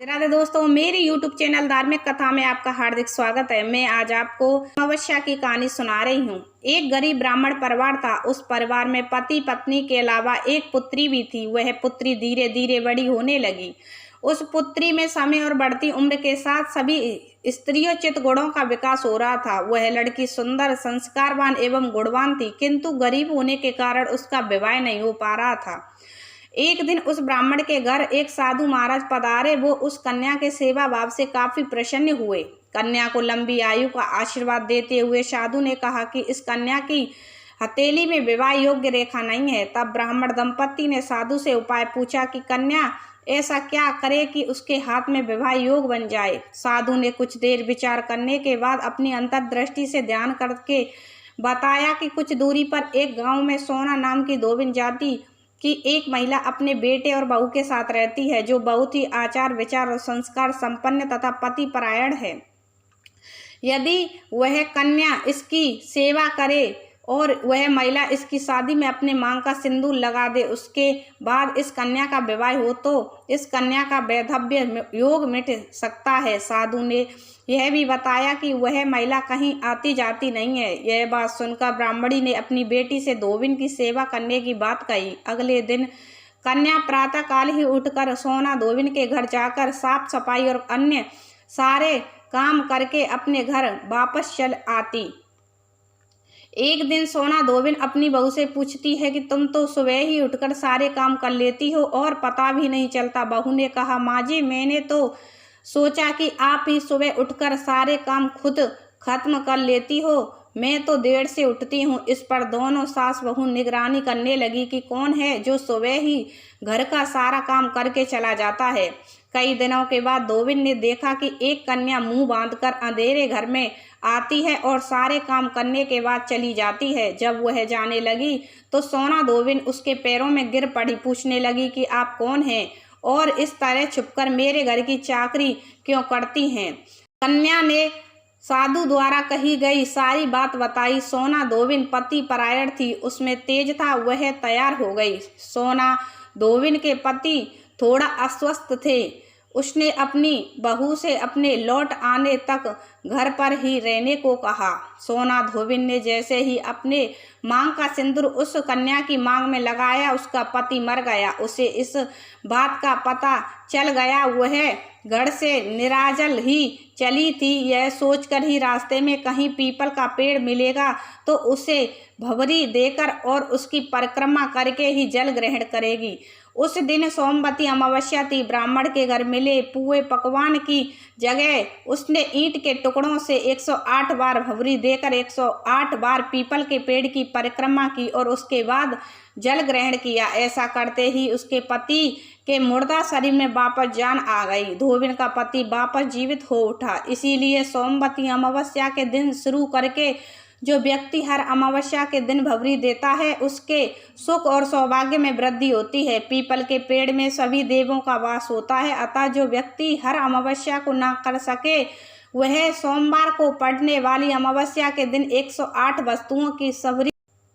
राधे दोस्तों, मेरी YouTube channel धार्मिक कथा में आपका हार्दिक स्वागत है। मैं आज आपको अमावस्या की कहानी सुना रही हूँ। एक गरीब ब्राह्मण परिवार था। उस परिवार में पति पत्नी के अलावा एक पुत्री भी थी। वह पुत्री धीरे धीरे बड़ी होने लगी। उस पुत्री में समय और बढ़ती उम्र के साथ सभी स्त्रियोचित गुणों का विकास हो रहा था। वह लड़की सुंदर, संस्कारवान एवं गुणवान थी, किंतु गरीब होने के कारण उसका विवाह नहीं हो पा रहा था। एक दिन उस ब्राह्मण के घर एक साधु महाराज पधारे। वो उस कन्या के सेवा भाव से काफी प्रसन्न हुए। कन्या को लंबी आयु का आशीर्वाद देते हुए साधु ने कहा कि इस कन्या की हथेली में विवाह योग्य रेखा नहीं है। तब ब्राह्मण दंपत्ति ने साधु से उपाय पूछा कि कन्या ऐसा क्या करे कि उसके हाथ में विवाह योग बन जाए। साधु ने कुछ देर विचार करने के बाद अपनी अंतर्दृष्टि से ध्यान करके बताया कि कुछ दूरी पर एक गांव में सोना नाम की धोबिन जाति कि एक महिला अपने बेटे और बहू के साथ रहती है, जो बहुत ही आचार विचार और संस्कार संपन्न तथा पति परायण है। यदि वह कन्या इसकी सेवा करे और वह महिला इसकी शादी में अपने मांग का सिंदूर लगा दे, उसके बाद इस कन्या का विवाह हो तो इस कन्या का वैधव्य योग मिट सकता है। साधु ने यह भी बताया कि वह महिला कहीं आती जाती नहीं है। यह बात सुनकर ब्राह्मणी ने अपनी बेटी से धोबिन की सेवा करने की बात कही। अगले दिन कन्या प्रातः काल ही उठकर सोना धोबिन के घर जाकर साफ सफाई और अन्य सारे काम करके अपने घर वापस चल आती। एक दिन सोना धोबिन अपनी बहू से पूछती है कि तुम तो सुबह ही उठकर सारे काम कर लेती हो और पता भी नहीं चलता। बहू ने कहा, माँ जी, मैंने तो सोचा कि आप ही सुबह उठकर सारे काम खुद खत्म कर लेती हो। मैं तो देर से उठती हूँ। इस पर दोनों सास बहू निगरानी करने लगी कि कौन है जो सुबह ही घर का सारा काम करके चला जाता है। कई दिनों के बाद धोबिन ने देखा कि एक कन्या मुंह बांधकर अंधेरे घर में आती है और सारे काम करने के बाद चली जाती है। जब वह जाने लगी तो सोना धोबिन उसके पैरों में गिर पड़ी। पूछने लगी कि आप कौन हैं और इस तरह छुपकर मेरे घर की चाकरी क्यों करती हैं। कन्या ने साधु द्वारा कही गई सारी बात बताई। सोना धोबिन पति परायण थी, उसमें तेज था, वह तैयार हो गई। सोना धोबिन के पति थोड़ा अस्वस्थ थे। उसने अपनी बहू से अपने लौट आने तक घर पर ही रहने को कहा। सोना धोबिन ने जैसे ही अपने मांग का सिंदूर उस कन्या की मांग में लगाया, उसका पति मर गया। उसे इस बात का पता चल गया। वह घर से निराजल ही चली थी। यह सोचकर ही रास्ते में कहीं पीपल का पेड़ मिलेगा तो उसे भवरी देकर और उसकी परिक्रमा करके ही जल ग्रहण करेगी। उस दिन सोमवती अमावस्या थी। ब्राह्मण के घर मिले पुए पकवान की जगह उसने ईंट के टुकड़ों से 108 बार भवरी देकर 108 बार पीपल के पेड़ की परिक्रमा की और उसके बाद जल ग्रहण किया। ऐसा करते ही उसके पति के मुर्दा शरीर में वापस जान आ गई। धोबिन का पति वापस जीवित हो उठा। इसीलिए सोमवती अमावस्या के दिन शुरू करके जो व्यक्ति हर अमावस्या के दिन भवरी देता है, उसके सुख और सौभाग्य में वृद्धि होती है। पीपल के पेड़ में सभी देवों का वास होता है, अतः जो व्यक्ति हर अमावस्या को ना कर सके, वह सोमवार को पड़ने वाली अमावस्या के दिन 108 वस्तुओं की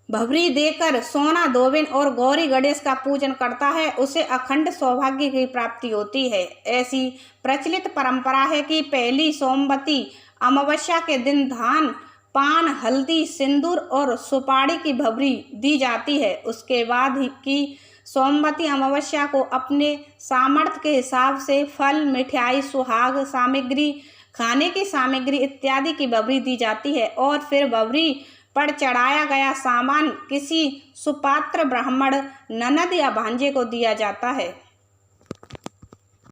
भवरी देकर सोना धोबिन और गौरी गणेश का पूजन करता है, उसे अखंड सौभाग्य की प्राप्ति होती है। ऐसी प्रचलित परंपरा है कि पहली सोमवती अमावस्या के दिन धान, पान, हल्दी, सिंदूर और सुपारी की भवरी दी जाती है। उसके बाद की सोमवती अमावस्या को अपने सामर्थ्य के हिसाब से फल, मिठाई, सुहाग सामग्री, खाने की सामग्री इत्यादि की भवरी दी जाती है और फिर भवरी पर चढ़ाया गया सामान किसी सुपात्र ब्राह्मण, ननद या भांजे को दिया जाता है।